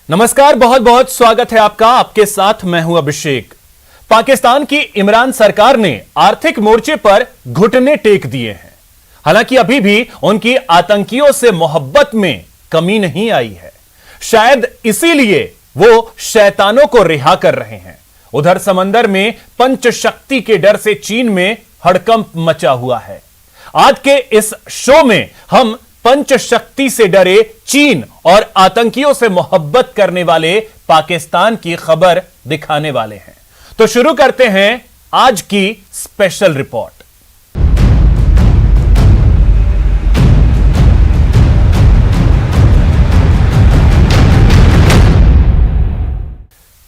नमस्कार, बहुत बहुत स्वागत है आपका। आपके साथ मैं हूं अभिषेक। पाकिस्तान की इमरान सरकार ने आर्थिक मोर्चे पर घुटने टेक दिए हैं। हालांकि अभी भी उनकी आतंकियों से मोहब्बत में कमी नहीं आई है। शायद इसीलिए वो शैतानों को रिहा कर रहे हैं। उधर समंदर में पंचशक्ति के डर से चीन में हड़कंप मचा हुआ है। आज के इस शो में हम पंचशक्ति से डरे चीन और आतंकियों से मोहब्बत करने वाले पाकिस्तान की खबर दिखाने वाले हैं। तो शुरू करते हैं आज की स्पेशल रिपोर्ट।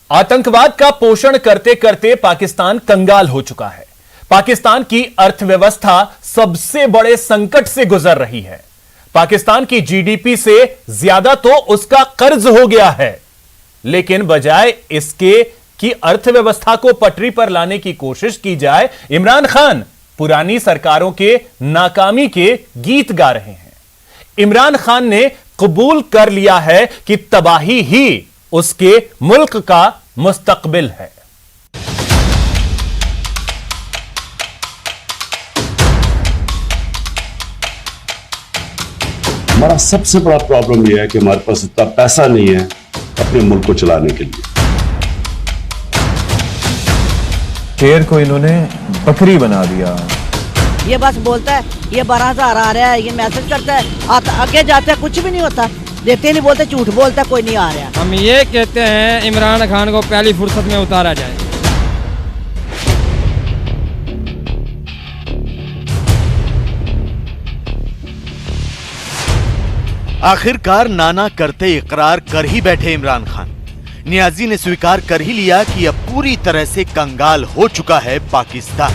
आतंकवाद का पोषण करते करते पाकिस्तान कंगाल हो चुका है। पाकिस्तान की अर्थव्यवस्था सबसे बड़े संकट से गुजर रही है। पाकिस्तान की जीडीपी से ज्यादा तो उसका कर्ज हो गया है। लेकिन बजाय इसके कि अर्थव्यवस्था को पटरी पर लाने की कोशिश की जाए, इमरान खान पुरानी सरकारों के नाकामी के गीत गा रहे हैं। इमरान खान ने कबूल कर लिया है कि तबाही ही उसके मुल्क का मुस्तकबिल है। हमारा सबसे बड़ा प्रॉब्लम यह है कि हमारे पास इतना पैसा नहीं है अपने मुल्क को चलाने के लिए। शेर को इन्होंने बकरी बना दिया। ये बस बोलता है ये 12,000 आ रहा है, ये मैसेज करता है, आगे जाता है कुछ भी नहीं होता, देते नहीं, बोलते झूठ बोलता है, कोई नहीं आ रहा। हम ये कहते हैं इमरान खान को पहली फुर्सत में उतारा जाए। आखिरकार नाना करते इकरार कर ही बैठे इमरान खान। नियाजी ने स्वीकार कर ही लिया कि अब पूरी तरह से कंगाल हो चुका है पाकिस्तान।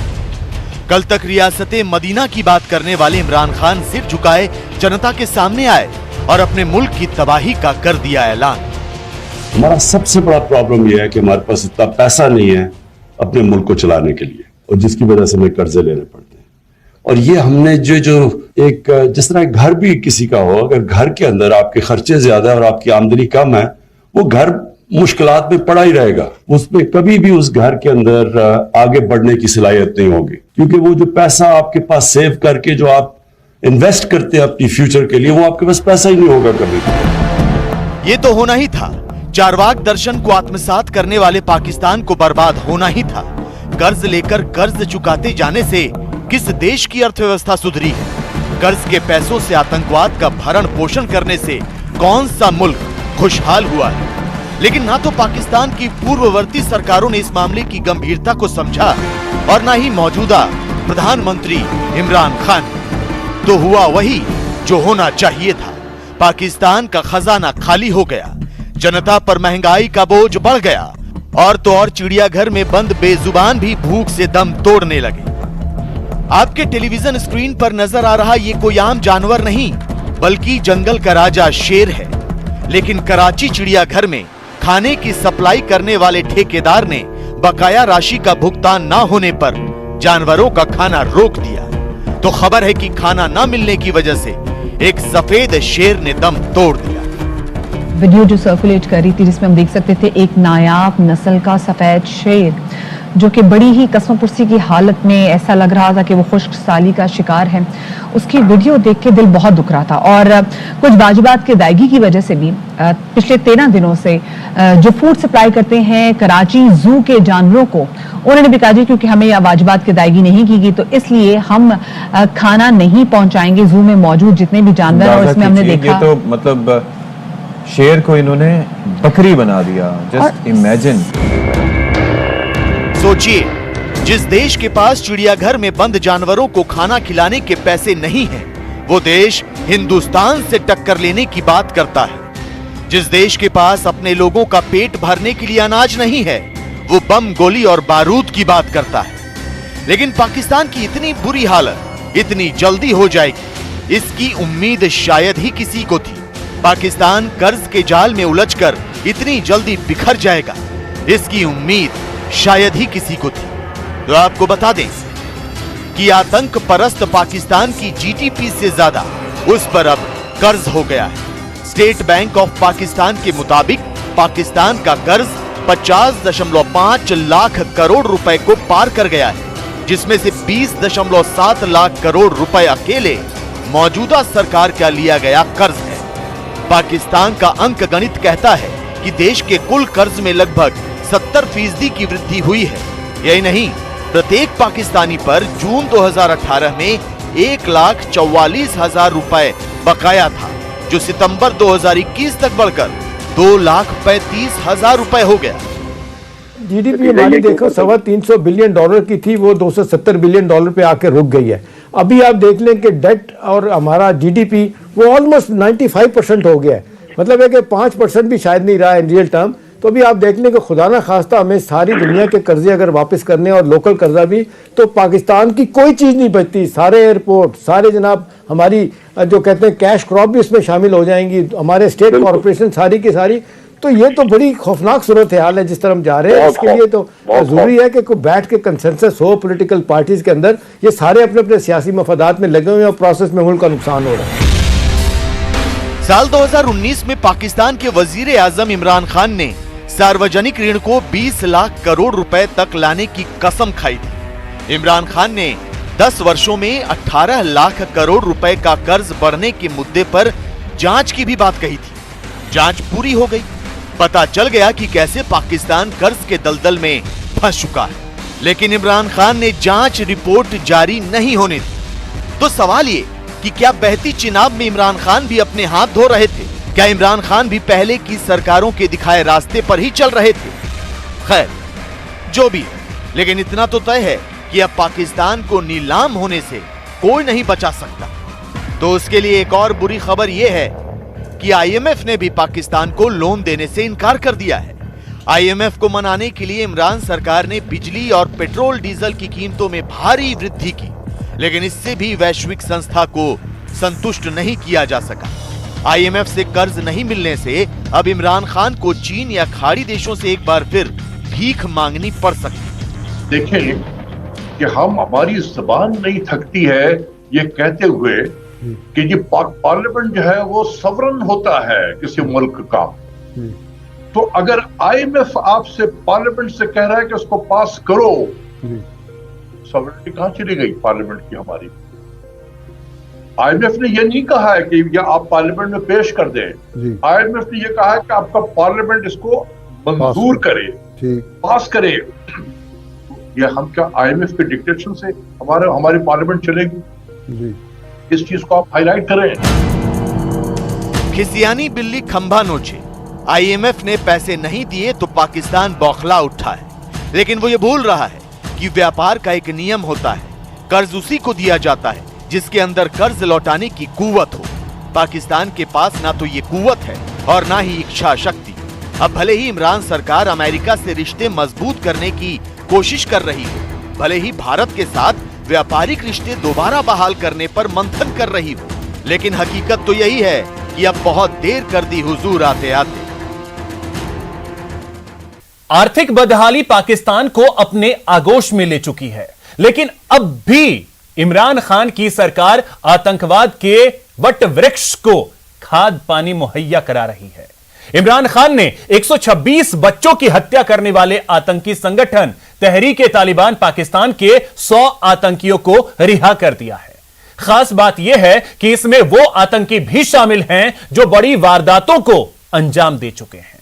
कल तक रियासते मदीना की बात करने वाले इमरान खान सिर झुकाए जनता के सामने आए और अपने मुल्क की तबाही का कर दिया ऐलान। हमारा सबसे बड़ा प्रॉब्लम यह है कि हमारे पास इतना पैसा नहीं है अपने मुल्क को चलाने के लिए, और जिसकी वजह से हमें कर्जे लेने पड़ते हैं। और ये हमने जो एक जिस तरह घर भी किसी का हो, अगर घर के अंदर आपके खर्चे ज्यादा और आपकी आमदनी कम है, वो घर मुश्किलात में पड़ा ही रहेगा। उसमें कभी भी उस घर के अंदर आगे बढ़ने की सलाहियत नहीं होगी, क्योंकि वो जो पैसा आपके पास सेव करके जो आप इन्वेस्ट करते हैं अपनी फ्यूचर के लिए, वो आपके पास पैसा ही नहीं होगा कभी। ये तो होना ही था। चारवाक दर्शन को आत्मसात करने वाले पाकिस्तान को बर्बाद होना ही था। कर्ज लेकर कर्ज चुकाते जाने से किस देश की अर्थव्यवस्था सुधरी है? कर्ज के पैसों से आतंकवाद का भरण पोषण करने से कौन सा मुल्क खुशहाल हुआ है? लेकिन ना तो पाकिस्तान की पूर्ववर्ती सरकारों ने इस मामले की गंभीरता को समझा और ना ही मौजूदा प्रधानमंत्री इमरान खान। तो हुआ वही जो होना चाहिए था। पाकिस्तान का खजाना खाली हो गया, जनता पर महंगाई का बोझ बढ़ गया, और तो और चिड़ियाघर में बंद बेजुबान भी भूख से दम तोड़ने लगे। आपके टेलीविजन स्क्रीन पर नजर आ रहा ये कोई आम जानवर नहीं, बल्कि जंगल का राजा शेर है। लेकिन कराची चिड़ियाघर में खाने की सप्लाई करने वाले ठेकेदार ने बकाया राशि का भुगतान न होने पर जानवरों का खाना रोक दिया। तो खबर है कि खाना न मिलने की वजह से एक सफेद शेर ने दम तोड़ दिया। वीडियो जो सर्कुलेट कर रही थी, जिसमें हम देख सकते थे एक नायाब नस्ल का सफेद शेर जो कि बड़ी ही कसमपुरसी की हालत में, ऐसा लग रहा था कि वो खुश्क साली का शिकार है। उसकी वीडियो देख के दिल बहुत दुख रहा था। और कुछ वाजिबात की अदायगी की वजह से भी पिछले 13 दिनों से जो फूड सप्लाई करते हैं कराची जू के जानवरों को, उन्होंने भी कहा जी क्योंकि हमें यह वाजिबात की अदायगी नहीं की गई, तो इसलिए हम खाना नहीं पहुंचाएंगे जू में मौजूद जितने भी जानवर हैं। और इसमें हमने देखा तो मतलब शेर को इन्होंने बकरी बना दिया। Just imagine. सोचिए, जिस देश के पास चिड़ियाघर में बंद जानवरों को खाना खिलाने के पैसे नहीं हैं, वो देश हिंदुस्तान से टक्कर लेने की बात करता है। जिस देश के पास अपने लोगों का पेट भरने के लिए अनाज नहीं है, वो बम, गोली और बारूद की बात करता है। लेकिन पाकिस्तान की इतनी बुरी हालत इतनी जल्दी हो जाएगी, इसकी उम्मीद शायद ही किसी को थी। पाकिस्तान कर्ज के जाल में उलझकर इतनी जल्दी बिखर जाएगा, इसकी उम्मीद शायद ही किसी को थी। तो आपको बता दें कि आतंक परस्त पाकिस्तान की जीडीपी से ज्यादा उस पर अब कर्ज हो गया है। स्टेट बैंक ऑफ पाकिस्तान के मुताबिक पाकिस्तान का कर्ज 50.5 लाख करोड़ रुपए को पार कर गया है, जिसमें से 20.7 लाख करोड़ रुपए अकेले मौजूदा सरकार का लिया गया कर्ज है। पाकिस्तान का अंक गणित कहता है कि देश के कुल कर्ज में लगभग 70% की वृद्धि हुई है। यही नहीं, प्रत्येक पाकिस्तानी पर जून 2018 में 1,44,000 रुपए बकाया था, जो सितंबर 2021 तक बढ़कर 2,35,000 रुपए हो गया। जीडीपी हमारी देखो $325 बिलियन की थी, वो $270 बिलियन पे आके रुक गई है। अभी आप देख लें कि डेट और हमारा जीडीपी वो ऑलमोस्ट 95% हो गया है, मतलब है कि 5% भी शायद नहीं रहा है इन रियल टर्म। तो अभी आप देख लें कि खुदा ना खास्ता हमें सारी दुनिया के कर्जे अगर वापस करने और लोकल कर्जा भी, तो पाकिस्तान की कोई चीज़ नहीं बचती। सारे एयरपोर्ट, सारे जनाब हमारी जो कहते हैं कैश क्रॉप भी इसमें शामिल हो जाएंगी, हमारे स्टेट कॉरपोरेशन सारी की सारी। तो ये तो बड़ी खौफनाक सूरत हाल है जिस तरह हम जा रहे हैं। इसके लिए तो जरूरी है कि कोई बैठ के कंसेंसस हो पॉलिटिकल पार्टीज के अंदर। ये सारे अपने अपने सियासी मफादात में लगे हुए हैं और प्रोसेस में मुल्क का नुकसान हो रहा है। साल 2019 में पाकिस्तान के वजीर आजम इमरान खान ने सार्वजनिक ऋण को 20 लाख करोड़ रुपए तक लाने की कसम खाई थी। इमरान खान ने 10 वर्षों में 18 लाख करोड़ रुपए का कर्ज बढ़ने के मुद्दे पर जांच की भी बात कही थी। जांच पूरी हो गई, पता चल गया कि कैसे पाकिस्तान कर्ज के दलदल में फंस चुका है, लेकिन इमरान खान ने जांच रिपोर्ट जारी नहीं होने दी। तो सवाल ये कि क्या बहती चिनाब में इमरान खान भी अपने हाथ धो रहे थे? क्या इमरान खान भी पहले की सरकारों के दिखाए रास्ते पर ही चल रहे थे? खैर, जो भी, लेकिन इतना तो तय है कि अब पाकिस्तान को नीलाम होने से कोई नहीं बचा सकता। तो उसके लिए एक और बुरी खबर यह है कि आईएमएफ ने भी पाकिस्तान को लोन देने से इनकार कर दिया है। आईएमएफ को मनाने के लिए इमरान सरकार ने बिजली और पेट्रोल डीजल की कीमतों में भारी वृद्धि की, लेकिन इससे भी वैश्विक संस्था को संतुष्ट नहीं किया जा सका। आईएमएफ से कर्ज नहीं मिलने से अब इमरान खान को चीन या खाड़ी देशों से एक बार फिर भीख मांगनी पड़ सकती। देखें कि हमारी जुबान नहीं थकती है ये कहते हुए कि ये पार्लियामेंट जो है वो सवरन होता है किसी मुल्क का। तो अगर आईएमएफ आपसे पार्लियामेंट से कह रहा है कि उसको पास करो, सवरनिटी कहां चली गई पार्लियामेंट की हमारी? आईएमएफ ने यह नहीं कहा है कि ये आप पार्लियामेंट में पेश कर दें। आईएमएफ ने यह कहा है कि आपका पार्लियामेंट इसको मंजूर करे, पास करे। ये हम क्या आईएमएफ के डिक्टेशन से हमारी पार्लियामेंट चलेगी? इस चीज को आप हाईलाइट करें। खिसियानी बिल्ली खंभा नोचे। आईएमएफ ने पैसे नहीं दिए तो पाकिस्तान बौखला उठा है, लेकिन वो ये भूल रहा है कि व्यापार का एक नियम होता है, कर्ज उसी को दिया जाता है जिसके अंदर कर्ज लौटाने की कुव्वत हो। पाकिस्तान के पास ना तो ये कुव्वत है और ना ही इच्छा शक्ति। अब भले ही इमरान सरकार अमेरिका से रिश्ते मजबूत करने की कोशिश कर रही हो, भले ही भारत के साथ व्यापारिक रिश्ते दोबारा बहाल करने पर मंथन कर रही हो, लेकिन हकीकत तो यही है कि अब बहुत देर कर दी हुजूर आते आते। आर्थिक बदहाली पाकिस्तान को अपने आगोश में ले चुकी है, लेकिन अब भी इमरान खान की सरकार आतंकवाद के वट वृक्ष को खाद पानी मुहैया करा रही है। इमरान खान ने 126 बच्चों की हत्या करने वाले आतंकी संगठन तहरीक-ए-तालिबान पाकिस्तान के 100 आतंकियों को रिहा कर दिया है। खास बात यह है कि इसमें वो आतंकी भी शामिल हैं जो बड़ी वारदातों को अंजाम दे चुके हैं।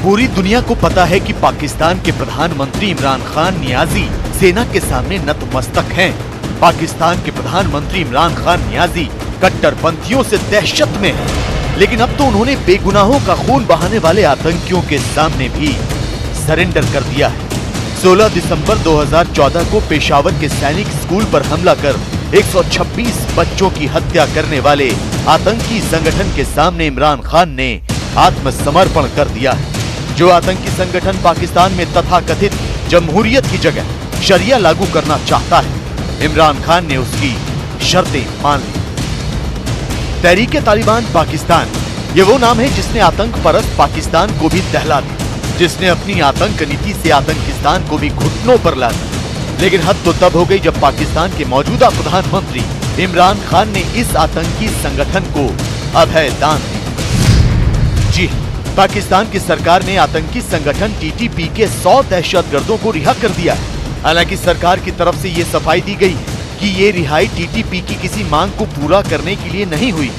पूरी दुनिया को पता है कि पाकिस्तान के प्रधानमंत्री इमरान खान नियाजी सेना के सामने नतमस्तक हैं। पाकिस्तान के प्रधानमंत्री इमरान खान नियाजी कट्टरपंथियों से दहशत में हैं, लेकिन अब तो उन्होंने बेगुनाहों का खून बहाने वाले आतंकियों के सामने भी सरेंडर कर दिया है। 16 दिसंबर 2014 को पेशावर के सैनिक स्कूल पर हमला कर 126 बच्चों की हत्या करने वाले आतंकी संगठन के सामने इमरान खान ने आत्मसमर्पण कर दिया है। जो आतंकी संगठन पाकिस्तान में तथाकथित जमहूरियत की जगह शरिया लागू करना चाहता है, इमरान खान ने उसकी शर्तें मान ली। तहरीक तालिबान पाकिस्तान, ये वो नाम है जिसने आतंक परस्त पाकिस्तान को भी दहला दिया, जिसने अपनी आतंक नीति से आतंकिस्तान को भी घुटनों पर ला दिया। लेकिन हद तो तब हो गई जब पाकिस्तान के मौजूदा प्रधानमंत्री इमरान खान ने इस आतंकी संगठन को अभय दान दिया। जी, पाकिस्तान की सरकार ने आतंकी संगठन टीटीपी के 100 दहशतगर्दों को रिहा कर दिया है। हालांकि सरकार की तरफ से ये सफाई दी गई कि ये रिहाई टीटीपी की किसी मांग को पूरा करने के लिए नहीं हुई।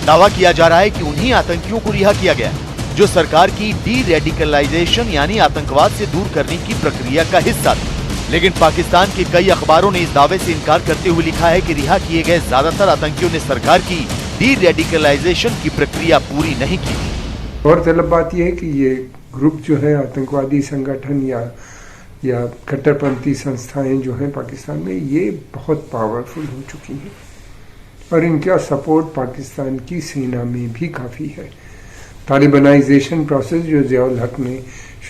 दावा किया जा रहा है कि उन्हीं आतंकियों को रिहा किया गया जो सरकार की डी रेडिकलाइजेशन यानी आतंकवाद से दूर करने की प्रक्रिया का हिस्सा थे। लेकिन पाकिस्तान के कई अखबारों ने इस दावे से इनकार करते हुए लिखा है कि रिहा किए गए ज्यादातर आतंकियों ने सरकार की डी रेडिकलाइजेशन की प्रक्रिया पूरी नहीं की। और तलब बात यह है कि ये ग्रुप जो है आतंकवादी संगठन या कट्टरपंथी संस्थाएं जो हैं पाकिस्तान में, ये बहुत पावरफुल हो चुकी हैं और इनका सपोर्ट पाकिस्तान की सेना में भी काफ़ी है। तालिबानाइजेशन प्रोसेस जो ज़ियाउल हक ने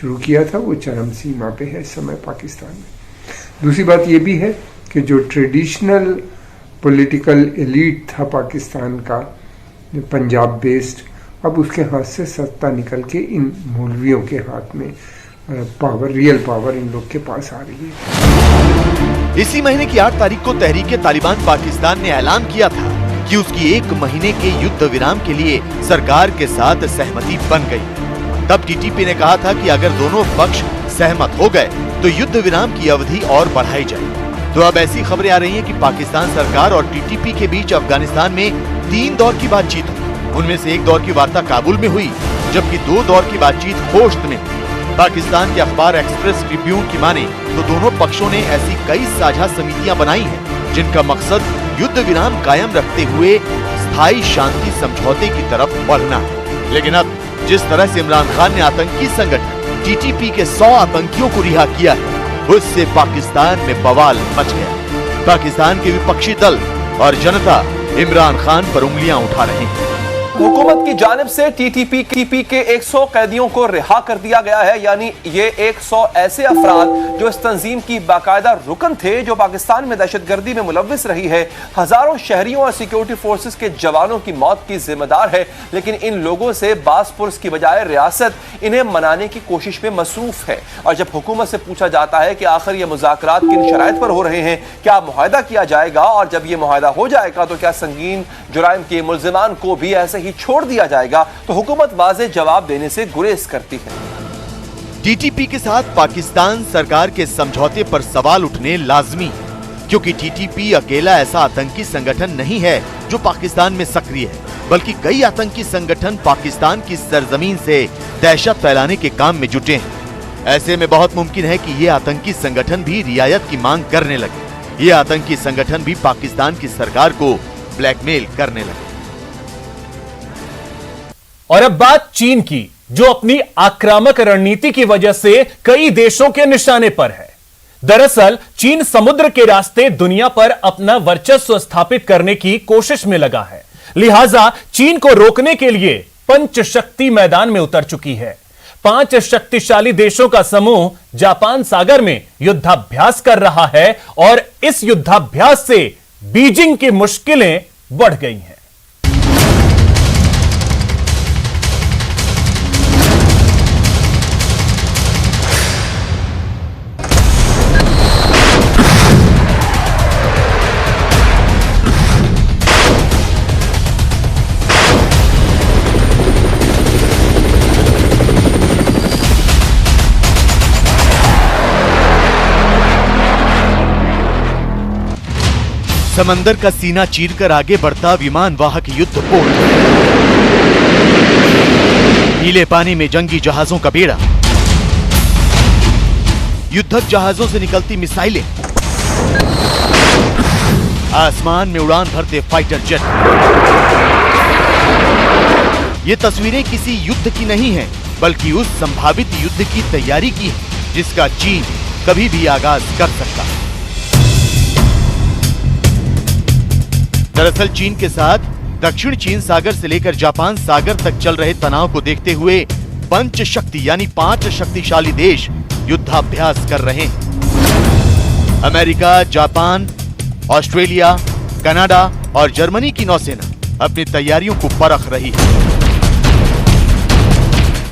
शुरू किया था वो चरम सीमा पे है इस समय पाकिस्तान में। दूसरी बात ये भी है कि जो ट्रेडिशनल पॉलिटिकल एलीट था पाकिस्तान का, पंजाब बेस्ड, अब उसके हाथ से सत्ता निकल के इन मौलवियों के हाथ में रियल पावर इन लोग के पास आ रही है। इसी महीने की 8 तारीख को तहरीक तालिबान पाकिस्तान ने ऐलान किया था कि उसकी 1 महीने के युद्ध विराम के लिए सरकार के साथ सहमति बन गई। तब टीटीपी ने कहा था कि अगर दोनों पक्ष सहमत हो गए तो युद्ध विराम की अवधि और बढ़ाई जाए। तो अब ऐसी खबरें आ रही हैं कि पाकिस्तान सरकार और टीटीपी के बीच अफगानिस्तान में 3 दौर की बातचीत हुई। उनमें से एक दौर की वार्ता काबुल में हुई, जबकि 2 दौर की बातचीत खोस्त में हुई। पाकिस्तान के अखबार एक्सप्रेस ट्रिब्यून की माने तो दोनों पक्षों ने ऐसी कई साझा समितियां बनाई हैं जिनका मकसद युद्ध विराम कायम रखते हुए स्थायी शांति समझौते की तरफ बढ़ना है। लेकिन अब जिस तरह से इमरान खान ने आतंकी संगठन टीटीपी के 100 आतंकियों को रिहा किया है, उससे पाकिस्तान में बवाल मच गया। पाकिस्तान के विपक्षी दल और जनता इमरान खान पर उंगलियां उठा रहे हैं। हुकूमत की जानिब से टीटीपी के 100 कैदियों को रिहा कर दिया गया है। यानी ये 100 ऐसे अफराद जो इस तंजीम की बाकायदा रुकन थे, जो पाकिस्तान में दहशतगर्दी में मुलव्विस रही है, हजारों शहरियों और सिक्योरिटी फोर्सेस के जवानों की मौत की जिम्मेदार है। लेकिन इन लोगों से बासपुरस की बजाय रियासत इन्हें मनाने की कोशिश में मसरूफ है। और जब हुकूमत से पूछा जाता है कि आखिर ये मुज़ाकरात किन शराइत पर हो रहे हैं, क्या मुआहदा किया जाएगा, और जब ये मुआहदा हो जाएगा तो क्या संगीन जुराइम के मुल्जिमान को भी ऐसे छोड़ दिया जाएगा, तो हुकूमत वाज़े जवाब देने से गुरेज करती है। टीटीपी के साथ पाकिस्तान सरकार के समझौते पर सवाल उठने लाजमी है, क्योंकि टीटीपी अकेला ऐसा आतंकी संगठन नहीं है जो पाकिस्तान में सक्रिय है, बल्कि कई आतंकी संगठन पाकिस्तान की सरजमीन से दहशत फैलाने के काम में जुटे हैं। ऐसे में बहुत मुमकिन है कि ये आतंकी संगठन भी रियायत की मांग करने लगे। ये आतंकी संगठन भी पाकिस्तान की सरकार को ब्लैकमेल करने लगे। और अब बात चीन की, जो अपनी आक्रामक रणनीति की वजह से कई देशों के निशाने पर है। दरअसल चीन समुद्र के रास्ते दुनिया पर अपना वर्चस्व स्थापित करने की कोशिश में लगा है। लिहाजा चीन को रोकने के लिए पंचशक्ति मैदान में उतर चुकी है। 5 शक्तिशाली देशों का समूह जापान सागर में युद्धाभ्यास कर रहा है और इस युद्धाभ्यास से बीजिंग की मुश्किलें बढ़ गई हैं। समंदर का सीना चीरकर आगे बढ़ता विमान वाहक युद्धपोत, नीले पानी में जंगी जहाजों का बेड़ा, युद्धक जहाजों से निकलती मिसाइलें, आसमान में उड़ान भरते फाइटर जेट। ये तस्वीरें किसी युद्ध की नहीं हैं, बल्कि उस संभावित युद्ध की तैयारी की है जिसका चीन कभी भी आगाज कर सकता है। दरअसल चीन के साथ दक्षिण चीन सागर से लेकर जापान सागर तक चल रहे तनाव को देखते हुए पंच शक्ति यानी 5 शक्तिशाली देश युद्धाभ्यास कर रहे हैं। अमेरिका, जापान, ऑस्ट्रेलिया, कनाडा और जर्मनी की नौसेना अपनी तैयारियों को परख रही है।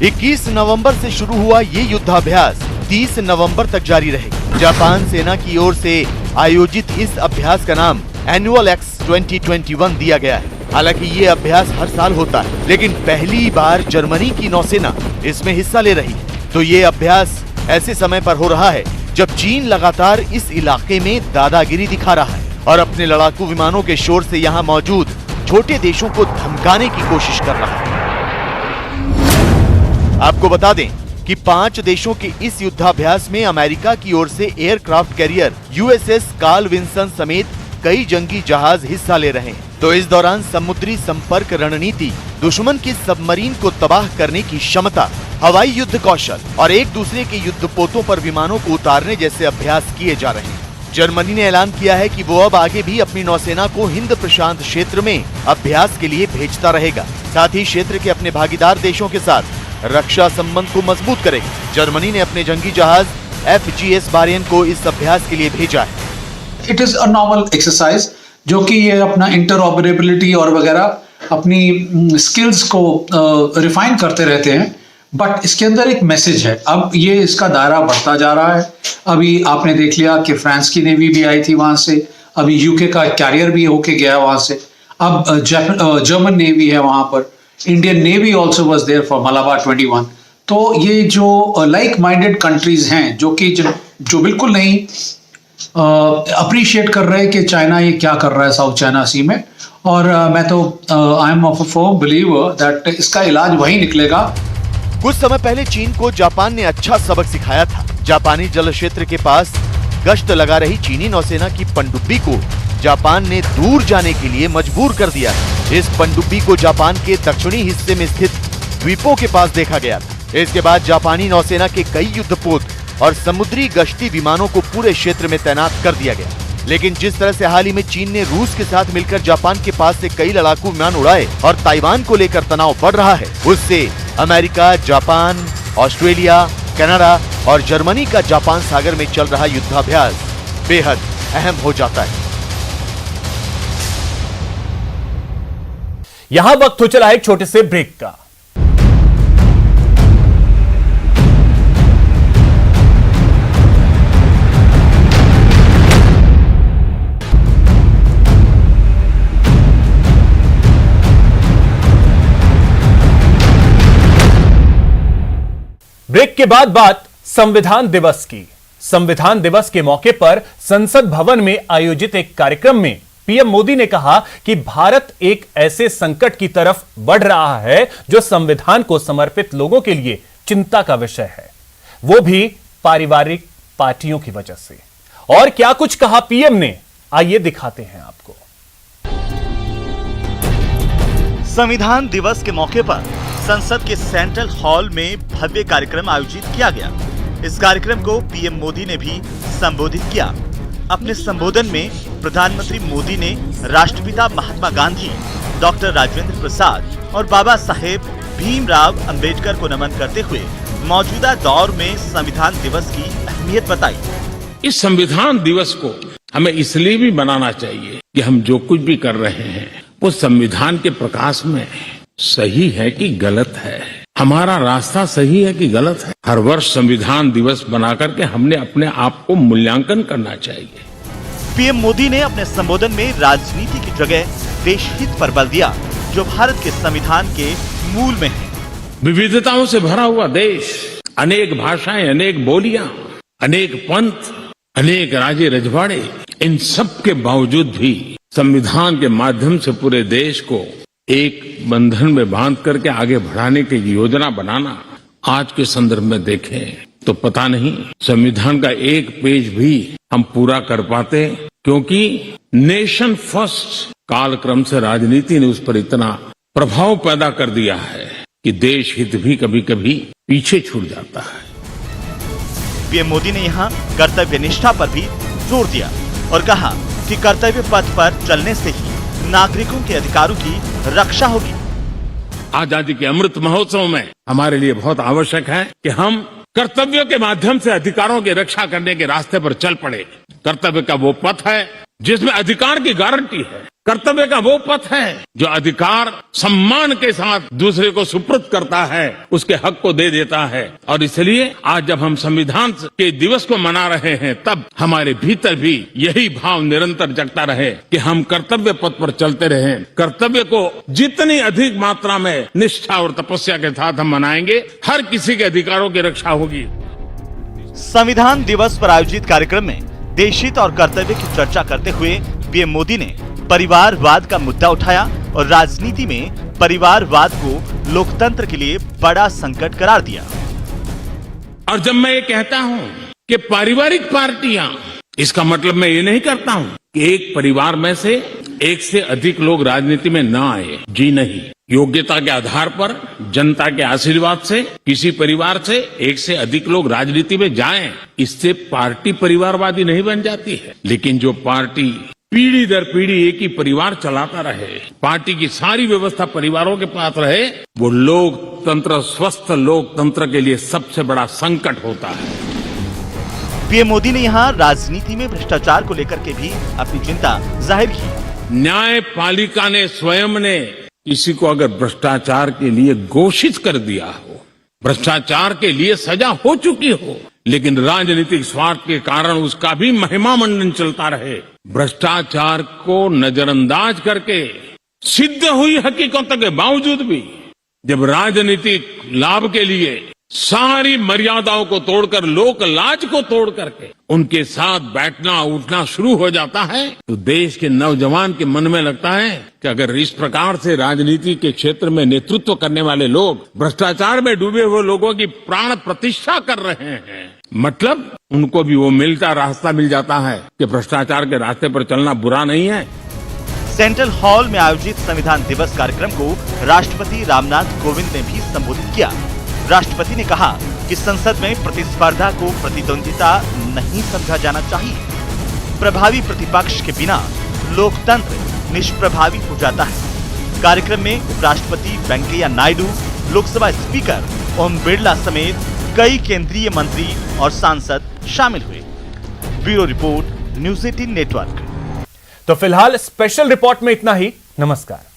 21 नवंबर से शुरू हुआ ये युद्धाभ्यास 30 नवंबर तक जारी रहेगा। जापान सेना की ओर से आयोजित इस अभ्यास का नाम एनुअल एक्स 2021 दिया गया है। हालांकि ये अभ्यास हर साल होता है, लेकिन पहली बार जर्मनी की नौसेना इसमें हिस्सा ले रही है। तो ये अभ्यास ऐसे समय पर हो रहा है जब चीन लगातार इस इलाके में दादागिरी दिखा रहा है और अपने लड़ाकू विमानों के शोर से यहाँ मौजूद छोटे देशों को धमकाने की कोशिश कर रहा है। आपको बता दें कि 5 देशों के इस युद्धाभ्यास में अमेरिका की ओर से aircraft carrier USS Carl Vinson समेत कई जंगी जहाज हिस्सा ले रहे हैं। तो इस दौरान समुद्री संपर्क रणनीति, दुश्मन की सबमरीन को तबाह करने की क्षमता, हवाई युद्ध कौशल और एक दूसरे के युद्धपोतों पर विमानों को उतारने जैसे अभ्यास किए जा रहे हैं। जर्मनी ने ऐलान किया है कि वो अब आगे भी अपनी नौसेना को हिंद प्रशांत क्षेत्र में अभ्यास के लिए भेजता रहेगा। साथ ही क्षेत्र के अपने भागीदार देशों के साथ रक्षा संबंध को मजबूत करेगा। जर्मनी ने अपने जंगी जहाज FGS बारियन को इस अभ्यास के लिए भेजा है। It is a normal exercise जो कि ये अपना इंटरऑपरेबिलिटी और वगैरह अपनी स्किल्स को रिफाइन करते रहते हैं, बट इसके अंदर एक मैसेज है। अब ये इसका दायरा बढ़ता जा रहा है। अभी आपने देख लिया कि फ्रांस की नेवी भी आई थी वहां से, अभी यूके का कैरियर भी होके गया वहां से, अब जर्मन नेवी है वहां पर, Indian navy also was there for Malabar 21। तो ये जो लाइक माइंडेड कंट्रीज हैं जो बिल्कुल नहीं अप्रिशिएट कर रहे हैं कि चाइना ये क्या कर रहा है साउथ चाइना सी में, और मैं तो I am of a firm believer that इसका इलाज वही निकलेगा। कुछ समय पहले चीन को जापान ने अच्छा सबक सिखाया था। जापानी जल क्षेत्र के पास गश्त लगा रही चीनी नौसेना की पनडुब्बी को जापान ने दूर जाने के लिए मजबूर कर दिया। इस पनडुब्बी को जापान के दक्षिणी हिस्से में स्थित द्वीपों के पास देखा गया था। इसके बाद जापानी नौसेना के कई युद्धपोत और समुद्री गश्ती विमानों को पूरे क्षेत्र में तैनात कर दिया गया। लेकिन जिस तरह से हाल ही में चीन ने रूस के साथ मिलकर जापान के पास से कई लड़ाकू विमान उड़ाए और ताइवान को लेकर तनाव बढ़ रहा है, उससे अमेरिका, जापान, ऑस्ट्रेलिया, कनाडा और जर्मनी का जापान सागर में चल रहा युद्धाभ्यास बेहद अहम हो जाता है। यहां वक्त हो चला एक छोटे से ब्रेक का। ब्रेक के बाद बात संविधान दिवस की। संविधान दिवस के मौके पर संसद भवन में आयोजित एक कार्यक्रम में पीएम मोदी ने कहा कि भारत एक ऐसे संकट की तरफ बढ़ रहा है जो संविधान को समर्पित लोगों के लिए चिंता का विषय है, वो भी पारिवारिक पार्टियों की वजह से। और क्या कुछ कहा पीएम ने, आइए दिखाते हैं आपको। संविधान दिवस के मौके पर संसद के सेंट्रल हॉल में भव्य कार्यक्रम आयोजित किया गया। इस कार्यक्रम को पीएम मोदी ने भी संबोधित किया। अपने संबोधन में प्रधानमंत्री मोदी ने राष्ट्रपिता महात्मा गांधी, डॉक्टर राजेंद्र प्रसाद और बाबा साहेब भीमराव अंबेडकर को नमन करते हुए मौजूदा दौर में संविधान दिवस की अहमियत बताई। इस संविधान दिवस को हमें इसलिए भी मनाना चाहिए कि हम जो कुछ भी कर रहे हैं वो संविधान के प्रकाश में सही है कि गलत है, हमारा रास्ता सही है कि गलत है। हर वर्ष संविधान दिवस बनाकर के हमने अपने आप को मूल्यांकन करना चाहिए। पीएम मोदी ने अपने संबोधन में राजनीति की जगह देश हित पर बल दिया, जो भारत के संविधान के मूल में है। विविधताओं से भरा हुआ देश, अनेक भाषाएं, अनेक बोलियां, अनेक पंथ, अनेक राजे रजवाड़े, इन सब के बावजूद भी संविधान के माध्यम से पूरे देश को एक बंधन में बांध करके आगे बढ़ाने की योजना बनाना, आज के संदर्भ में देखें तो पता नहीं संविधान का एक पेज भी हम पूरा कर पाते, क्योंकि नेशन फर्स्ट कालक्रम से राजनीति ने उस पर इतना प्रभाव पैदा कर दिया है कि देश हित भी कभी कभी पीछे छूट जाता है। पीएम मोदी ने यहाँ कर्तव्य निष्ठा पर भी जोर दिया और कहा कि कर्तव्य पथ पर चलने से ही नागरिकों के अधिकारों की रक्षा होगी। आजादी के अमृत महोत्सव में हमारे लिए बहुत आवश्यक है कि हम कर्तव्यों के माध्यम से अधिकारों की रक्षा करने के रास्ते पर चल पड़े। कर्तव्य का वो पथ है जिसमें अधिकार की गारंटी है। कर्तव्य का वो पथ है जो अधिकार सम्मान के साथ दूसरे को सुपुर्द करता है, उसके हक को दे देता है। और इसलिए आज जब हम संविधान के दिवस को मना रहे हैं, तब हमारे भीतर भी यही भाव निरंतर जगता रहे कि हम कर्तव्य पथ पर चलते रहें। कर्तव्य को जितनी अधिक मात्रा में निष्ठा और तपस्या के साथ हम मनाएंगे, हर किसी के अधिकारों की रक्षा होगी। संविधान दिवस पर आयोजित कार्यक्रम में देशहित और कर्तव्य की चर्चा करते हुए पीएम मोदी ने परिवारवाद का मुद्दा उठाया और राजनीति में परिवारवाद को लोकतंत्र के लिए बड़ा संकट करार दिया। और जब मैं ये कहता हूं कि पारिवारिक पार्टियां, इसका मतलब मैं ये नहीं करता हूं कि एक परिवार में से एक से अधिक लोग राजनीति में ना आए। जी नहीं, योग्यता के आधार पर जनता के आशीर्वाद से किसी परिवार से एक से अधिक लोग राजनीति में जाएं, इससे पार्टी परिवारवादी नहीं बन जाती है। लेकिन जो पार्टी पीढ़ी दर पीढ़ी एक ही परिवार चलाता रहे, पार्टी की सारी व्यवस्था परिवारों के पास रहे, वो लोकतंत्र, स्वस्थ लोकतंत्र के लिए सबसे बड़ा संकट होता है। पीएम मोदी ने यहाँ राजनीति में भ्रष्टाचार को लेकर के भी अपनी चिंता जाहिर की। न्यायपालिका ने स्वयं ने किसी को अगर भ्रष्टाचार के लिए घोषित कर दिया हो, भ्रष्टाचार के लिए सजा हो चुकी हो, लेकिन राजनीतिक स्वार्थ के कारण उसका भी महिमा मंडन चलता रहे, भ्रष्टाचार को नजरअंदाज करके सिद्ध हुई हकीकतों के बावजूद भी जब राजनीतिक लाभ के लिए सारी मर्यादाओं को तोड़कर, लोक लाज को तोड़ करके उनके साथ बैठना उठना शुरू हो जाता है, तो देश के नौजवान के मन में लगता है कि अगर इस प्रकार से राजनीति के क्षेत्र में नेतृत्व करने वाले लोग भ्रष्टाचार में डूबे हुए लोगों की प्राण प्रतिष्ठा कर रहे हैं, मतलब उनको भी वो रास्ता मिल जाता है कि भ्रष्टाचार के रास्ते पर चलना बुरा नहीं है। सेंट्रल हॉल में आयोजित संविधान दिवस कार्यक्रम को राष्ट्रपति रामनाथ कोविंद ने भी संबोधित किया। राष्ट्रपति ने कहा कि संसद में प्रतिस्पर्धा को प्रतिद्वंदिता नहीं समझा जाना चाहिए। प्रभावी प्रतिपक्ष के बिना लोकतंत्र निष्प्रभावी हो जाता है। कार्यक्रम में उपराष्ट्रपति वेंकैया नायडू, लोकसभा स्पीकर ओम बिरला समेत कई केंद्रीय मंत्री और सांसद शामिल हुए। Bureau report, news 18 network. तो फिलहाल स्पेशल रिपोर्ट में इतना ही। नमस्कार।